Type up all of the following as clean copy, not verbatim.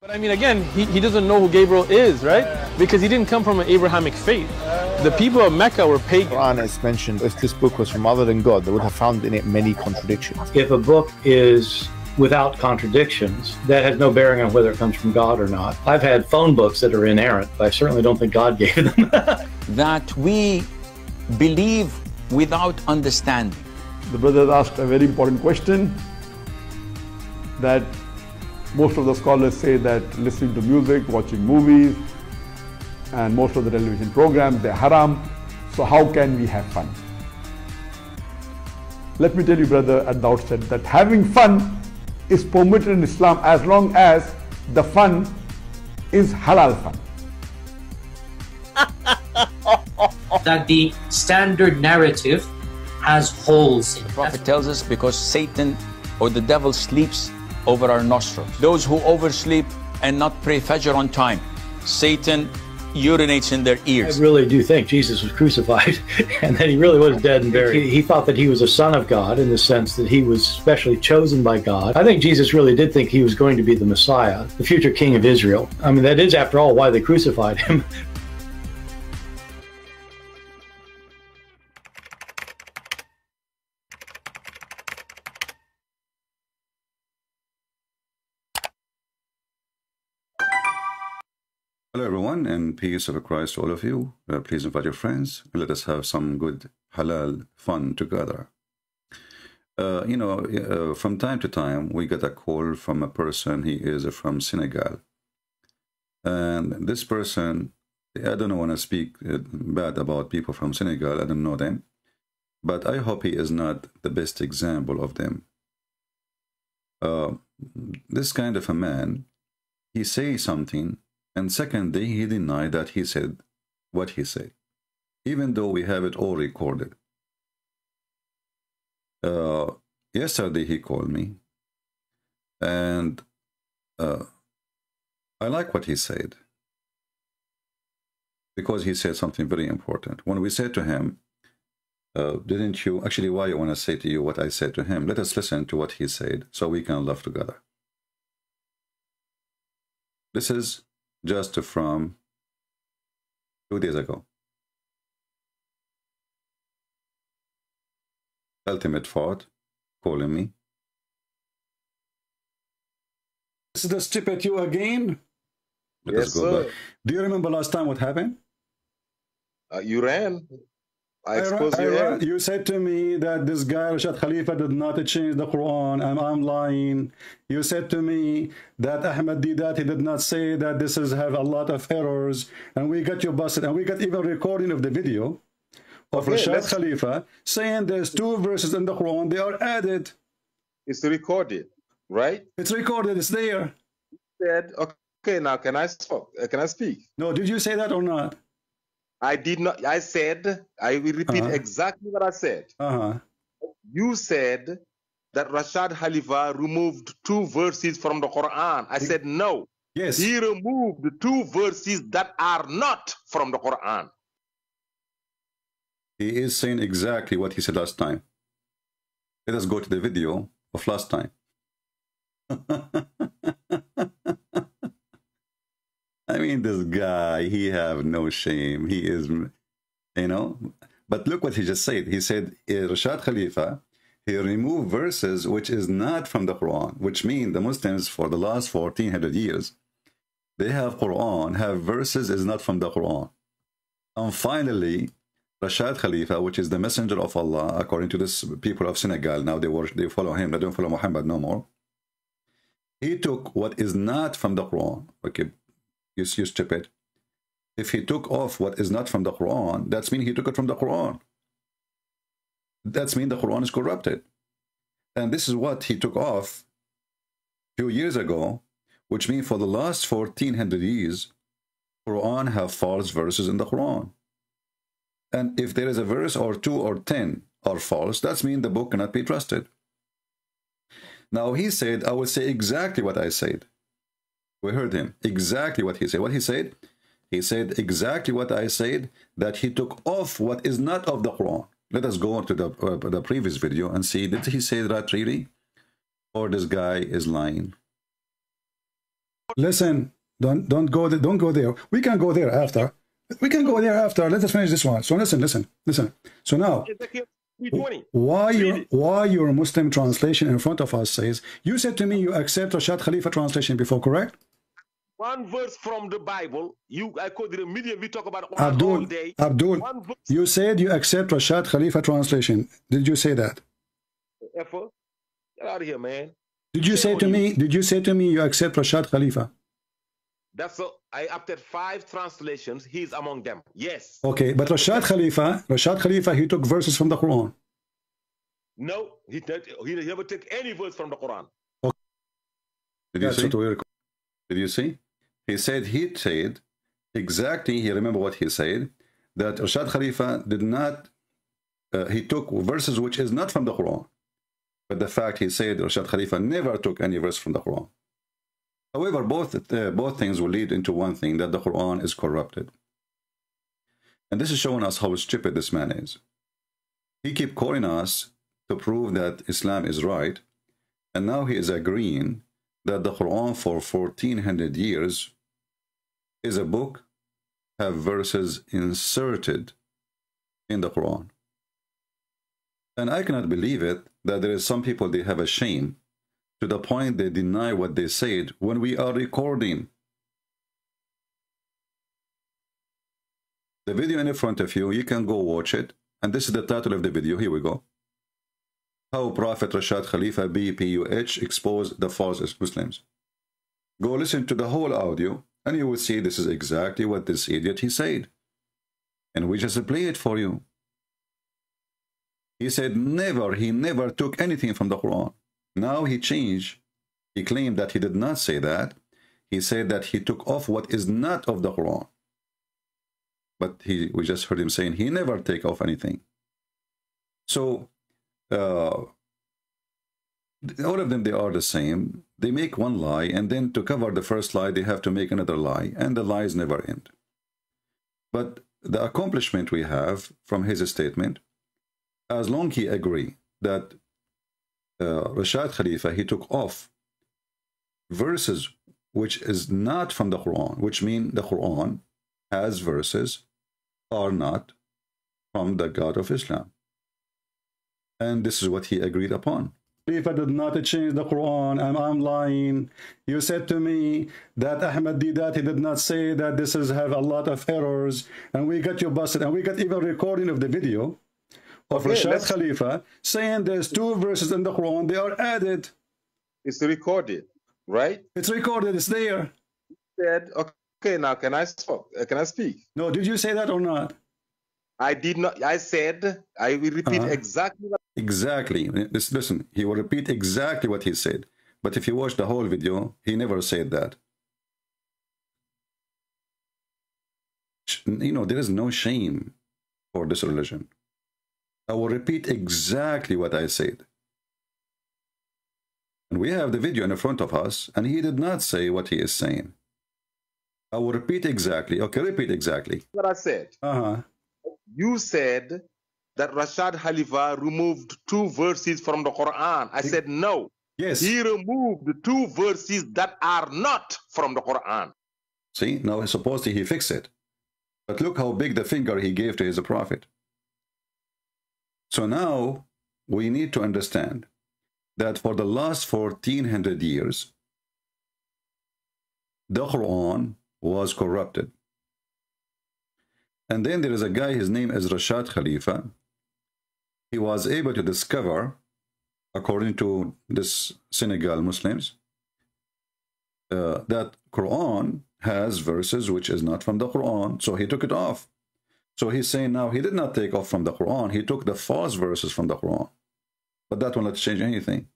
But I mean, again, he doesn't know who Gabriel is, right? Because he didn't come from an Abrahamic faith. The people of Mecca were pagan. The Quran is mentioned, if this book was from other than God, they would have found in it many contradictions. If a book is without contradictions, that has no bearing on whether it comes from God or not. I've had phone books that are inerrant, but I certainly don't think God gave them. That we believe without understanding. The brother asked a very important question, that most of the scholars say that listening to music, watching movies, and most of the television programs, they're haram. So how can we have fun? Let me tell you, brother, at the outset, that having fun is permitted in Islam as long as the fun is halal fun. That the standard narrative has holes in it. The Prophet tells us because Satan or the devil sleeps over our nostrils. Those who oversleep and not pray Fajr on time, Satan urinates in their ears. I really do think Jesus was crucified and that he really was dead and buried. He thought that he was a son of God in the sense that he was specially chosen by God. I think Jesus really did think he was going to be the Messiah, the future king of Israel. I mean, that is, after all, why they crucified him. Hello everyone, and peace of Christ to all of you. Please invite your friends and let us have some good halal fun together. From time to time we get a call from a person. He is from Senegal, and this person, I don't want to speak bad about people from Senegal. I don't know them, but I hope he is not the best example of them. This kind of a man, he says something, and second day, he denied that he said what he said, even though we have it all recorded. Yesterday, he called me, and I like what he said, because he said something very important. When we said to him, didn't you, actually, why I want to say to you what I said to him, let us listen to what he said so we can laugh together. This is just from 2 days ago. Ultimate Thought calling me. This is the stupid you again? Yes, sir. Do you remember last time what happened? You ran. I exposed you. You said to me that this guy, Rashad Khalifa, did not change the Quran, and I'm lying. You said to me that Ahmed Didat, he did not say that this is have a lot of errors, and we got you busted, and we got even recording of the video of Rashad Khalifa saying there's 2 verses in the Quran, they are added. It's recorded, right? It's recorded, it's there. Said, okay, now can I talk? Can I speak? No, did you say that or not? I did not. I said, I will repeat exactly what I said. You said that Rashad Khalifa removed 2 verses from the Quran. I said no. Yes. He removed 2 verses that are not from the Quran. He is saying exactly what he said last time. Let us go to the video of last time. I mean, this guy, he have no shame. He is, but look what he just said. He said, Rashad Khalifa, he removed verses which is not from the Quran, which means the Muslims for the last 1400 years, they have Quran, have verses is not from the Quran. And finally, Rashad Khalifa, which is the messenger of Allah, according to this people of Senegal, now they follow him, they don't follow Muhammad no more. He took what is not from the Quran. Okay. You stupid. If he took off what is not from the Quran, that's mean he took it from the Quran. That's mean the Quran is corrupted. And this is what he took off a few years ago, which means for the last 1400 years, Quran have false verses in the Quran. And if there is a verse or 2 or 10 are false, that's mean the book cannot be trusted. Now he said, I will say exactly what I said. We heard him exactly what he said. What he said? He said exactly what I said, that he took off what is not of the Quran. Let us go on to the previous video and see, did he say that really? Or this guy is lying? Listen, don't go there. Don't go there. We can go there after. We can go there after. Let us finish this one. So listen. So now, why your Muslim translation in front of us says, you said to me you accept Rashad Khalifa translation before, correct? One verse from the Bible. I quote the media. We talk about Quran all day. Abdul, you said you accept Rashad Khalifa translation. Did you say that? Get out of here, man. Did you say to me? Did you say to me you accept Rashad Khalifa? That's so. I opted 5 translations. He's among them. Yes. Okay, but Rashad Khalifa, he took verses from the Quran. No, he never took any verse from the Quran. Okay. Did you see? He said exactly. He remember what he said, that Rashad Khalifa did not. He took verses which is not from the Quran. But the fact he said Rashad Khalifa never took any verse from the Quran. However, both things will lead into one thing, that the Quran is corrupted. And this is showing us how stupid this man is. He keep calling us to prove that Islam is right, and now he is agreeing that the Quran for 1400 years is a book, have verses inserted in the Quran. And I cannot believe it, that there is some people, they have a shame to the point they deny what they said when we are recording. The video in front of you, you can go watch it. And this is the title of the video. Here we go. How Prophet Rashad Khalifa BPUH exposed the false Muslims. Go listen to the whole audio and you will see this is exactly what this idiot he said. And we just play it for you. He said he never took anything from the Quran. Now he changed. He claimed that he did not say that. He said that he took off what is not of the Quran. But we just heard him saying he never take off anything. So all of them, they are the same. They make one lie, and then to cover the first lie, they have to make another lie, and the lies never end. But the accomplishment we have from his statement, as long he agree that Rashad Khalifa, he took off verses which is not from the Quran, which mean the Quran has verses are not from the God of Islam. And this is what he agreed upon. If I did not change the Quran and I'm lying, you said to me that Ahmed Didat, he did not say that this is have a lot of errors, and we got you busted, and we got even recording of the video of Rashad Khalifa saying there's 2 verses in the Quran, they are added. It's recorded, right? It's recorded, it's there. Said, okay, now can I speak? No, did you say that or not? I did not. I said, I will repeat exactly what. Exactly. Listen, he will repeat exactly what he said. But if you watch the whole video, he never said that. You know, there is no shame for this religion. I will repeat exactly what I said. And we have the video in front of us, and he did not say what he is saying. I will repeat exactly. Okay, repeat exactly. What I said. You said that Rashad Khalifa removed 2 verses from the Quran. I said no. Yes. He removed 2 verses that are not from the Quran. See, now supposedly he fixed it. But look how big the finger he gave to his prophet. So now we need to understand that for the last 1400 years, the Quran was corrupted. And then there is a guy, his name is Rashad Khalifa. He was able to discover, according to this Senegal Muslims, that Quran has verses which is not from the Quran. So he took it off. So he's saying now he did not take off from the Quran. He took the false verses from the Quran. But that will not change anything.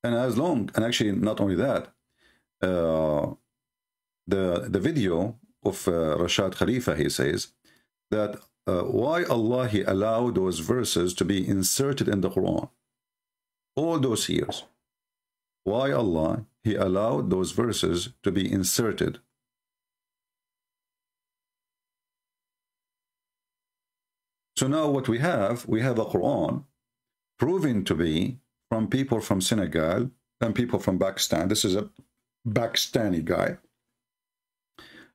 And actually not only that, the video of Rashad Khalifa, he says that why Allah he allowed those verses to be inserted in the Quran all those years. Why Allah he allowed those verses to be inserted. So now what we have a Quran proven to be from people from Senegal and people from Pakistan. This is a Pakistani guy,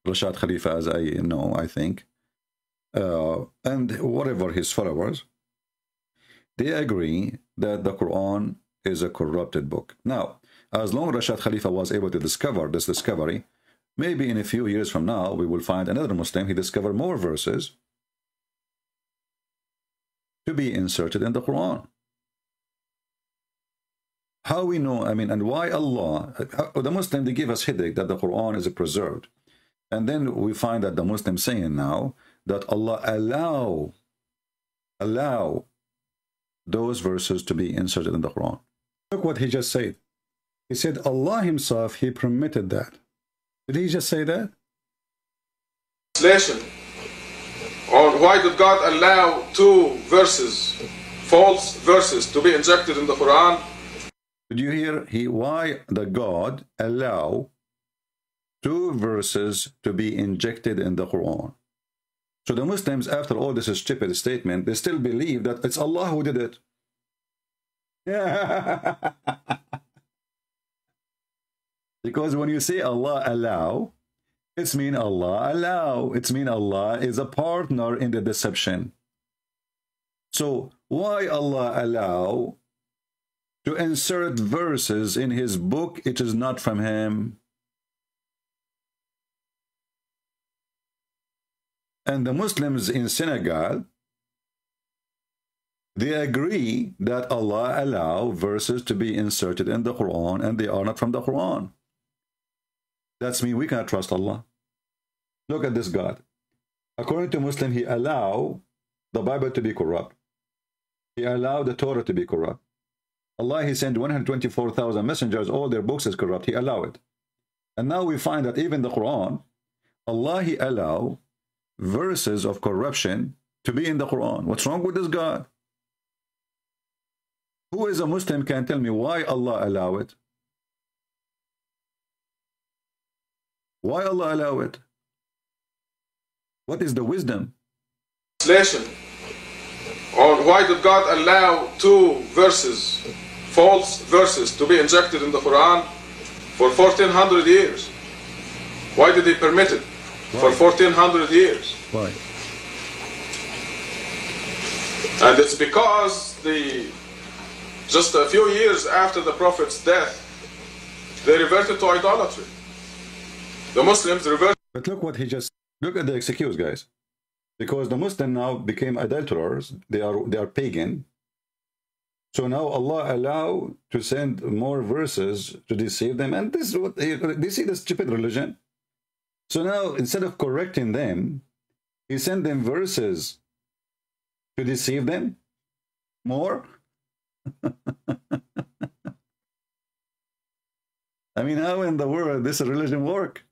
Rashad Khalifa, as I know, I think, and whatever his followers, they agree that the Quran is a corrupted book. Now, as long as Rashad Khalifa was able to discover this discovery, maybe in a few years from now, we will find another Muslim, he discovered more verses to be inserted in the Quran. How we know, I mean, and why Allah, the Muslim, they give us headache that the Quran is preserved. And then we find that the Muslim saying now that Allah allow those verses to be inserted in the Quran. Look what he just said. He said Allah himself, he permitted that. Did he just say that? Translation on why did God allow two verses, false verses, to be injected in the Quran? Did you hear? Why the God allow two verses to be injected in the Quran? So the Muslims, after all this stupid statement, they still believe that it's Allah who did it. Because when you say Allah allow, it's mean Allah allow. It's mean Allah is a partner in the deception. So why Allah allow to insert verses in his book? It is not from him. And the Muslims in Senegal, they agree that Allah allow verses to be inserted in the Quran, and they are not from the Quran. That's mean we cannot trust Allah. Look at this God. According to Muslim, he allow the Bible to be corrupt. He allowed the Torah to be corrupt. Allah, he sent 124,000 messengers, all their books is corrupt. He allowed it. And now we find that even the Quran, Allah, he allow verses of corruption to be in the Quran. What's wrong with this God? Who is a Muslim can tell me why Allah allow it? Why Allah allow it? What is the wisdom? Translation on why did God allow two verses, false verses, to be injected in the Quran for 1400 years? Why did he permit it for 1400 years? Why? And it's because just a few years after the Prophet's death, they reverted to idolatry. The Muslims reverted. But look what he just, look at the excuse, guys. Because the Muslims now became adulterers, they are pagan. So now Allah allow to send more verses to deceive them. And this is what they see, the stupid religion. So now instead of correcting them, he sent them verses to deceive them more. I mean, how in the world this religion work?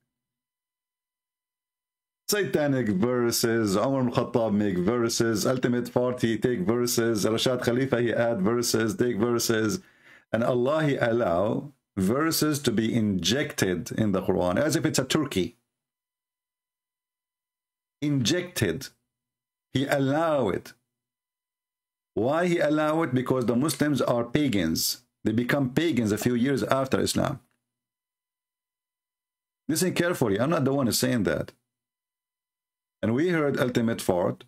Satanic verses, Umar al-Khattab make verses, Ultimate Party take verses, Rashad Khalifa he add verses, take verses, and Allah he allow verses to be injected in the Quran as if it's a turkey. Injected. He allow it. Why he allow it? Because the Muslims are pagans. They become pagans a few years after Islam. Listen carefully. I'm not the one who's saying that. And we heard Ultimate Fort.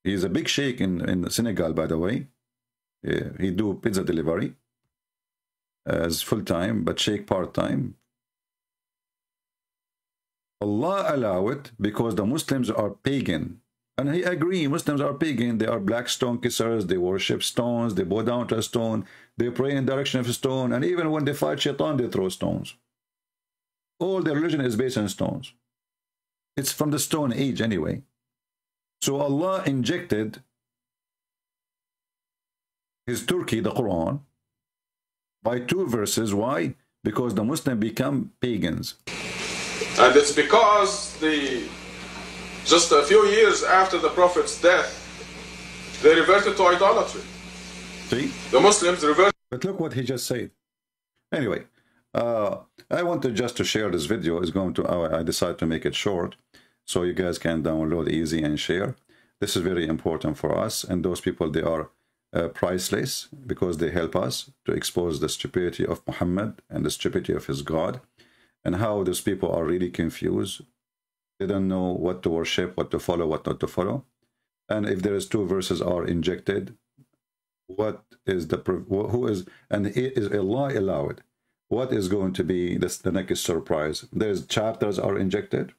He's a big sheikh in Senegal, by the way. He do pizza delivery as full-time, but sheikh part-time. Allah allow it because the Muslims are pagan. And he agree, Muslims are pagan. They are black stone kissers. They worship stones. They bow down to a stone. They pray in the direction of a stone. And even when they fight shaitan, they throw stones. All their religion is based on stones. It's from the Stone Age anyway. So Allah injected his Turkey, the Quran, by two verses. Why? Because the Muslims become pagans. And it's because just a few years after the Prophet's death, they reverted to idolatry. See? The Muslims reverted. But look what he just said. Anyway, I wanted just to share this video. I decided to make it short so you guys can download easy and share. This is very important for us, and those people, they are priceless because they help us to expose the stupidity of Muhammad and the stupidity of his God. and how those people are really confused. They don't know what to worship, what to follow, what not to follow. And if there is two verses are injected, what is the who is, and is Allah allowed? What is going to be the next surprise? There's chapters are injected.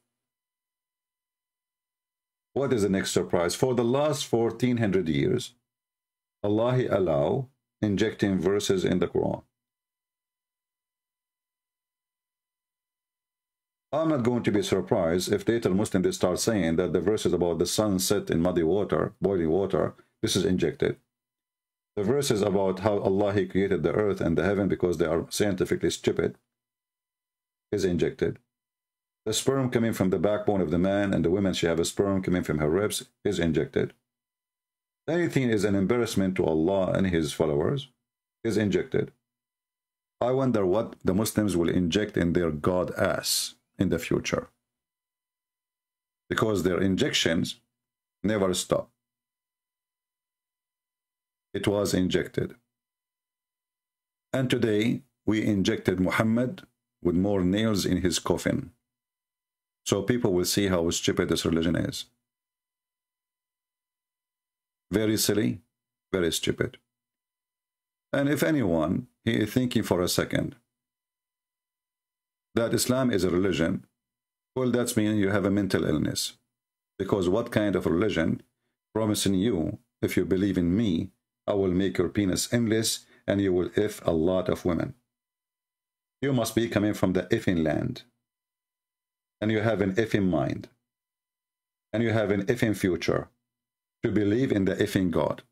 What is the next surprise? For the last 1400 years, Allah allow injecting verses in the Quran. I'm not going to be surprised if later Muslims they start saying that the verses about the sun set in muddy water, boiling water, this is injected. The verses about how Allah He created the earth and the heaven because they are scientifically stupid is injected. The sperm coming from the backbone of the man and the woman, she have a sperm coming from her ribs, is injected. Anything is an embarrassment to Allah and His followers is injected. I wonder what the Muslims will inject in their God ass in the future, because their injections never stop. It was injected, and today we injected Muhammad with more nails in his coffin, so people will see how stupid this religion is. Very silly, very stupid. And if anyone he is thinking for a second that Islam is a religion, well, that's mean you have a mental illness. Because what kind of religion promising you, if you believe in me, I will make your penis endless and you will F a lot of women? You must be coming from the effing land. And you have an effing mind. And you have an effing future to believe in the effing God.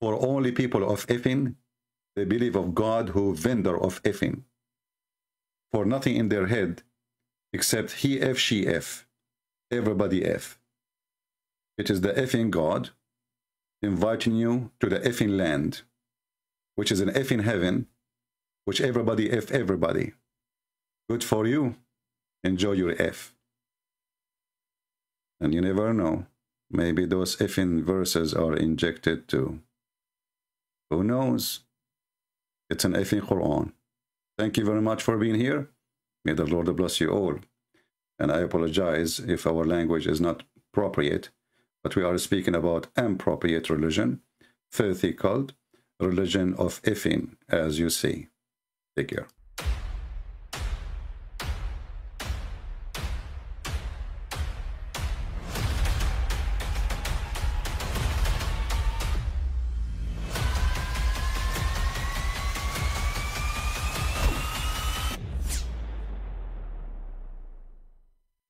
For only people of effing, they believe of God who vendor of effing. For nothing in their head except he F, she F, everybody F. It is the effing God inviting you to the effing land, which is an effing heaven, which everybody F everybody. Good for you. Enjoy your F. And you never know. Maybe those effing verses are injected too. Who knows? It's an effing Quran. Thank you very much for being here. May the Lord bless you all. And I apologize if our language is not appropriate, but we are speaking about appropriate religion, filthy cult, religion of effing, as you see. Take care.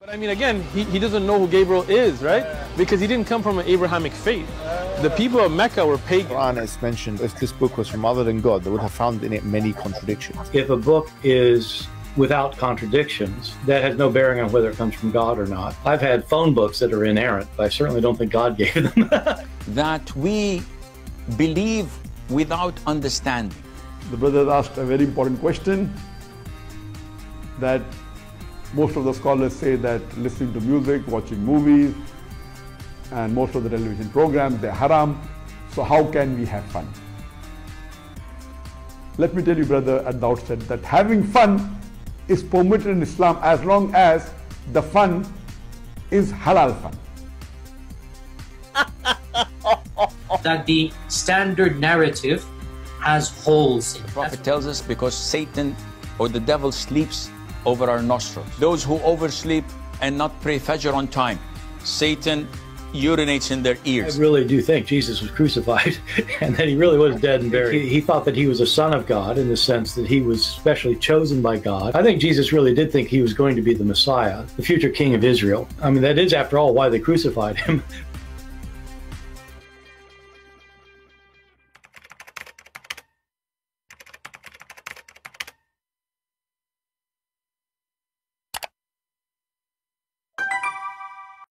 I mean, again, he doesn't know who Gabriel is, right? Because he didn't come from an Abrahamic faith. The people of Mecca were pagan. The Quran is mentioned, if this book was from other than God, they would have found in it many contradictions. If a book is without contradictions, that has no bearing on whether it comes from God or not. I've had phone books that are inerrant, but I certainly don't think God gave them. That we believe without understanding. The brother asked a very important question, that most of the scholars say that listening to music, watching movies, and most of the television programs, they're haram. So how can we have fun? Let me tell you, brother, at the outset, that having fun is permitted in Islam as long as the fun is halal fun. That the standard narrative has holes in it. The Prophet tells us because Satan or the devil sleeps over our nostrils. Those who oversleep and not pray Fajr on time, Satan urinates in their ears. I really do think Jesus was crucified and that he really was dead and buried. He thought that he was a son of God in the sense that he was specially chosen by God. I think Jesus really did think he was going to be the Messiah, the future king of Israel. I mean, that is, after all, why they crucified him.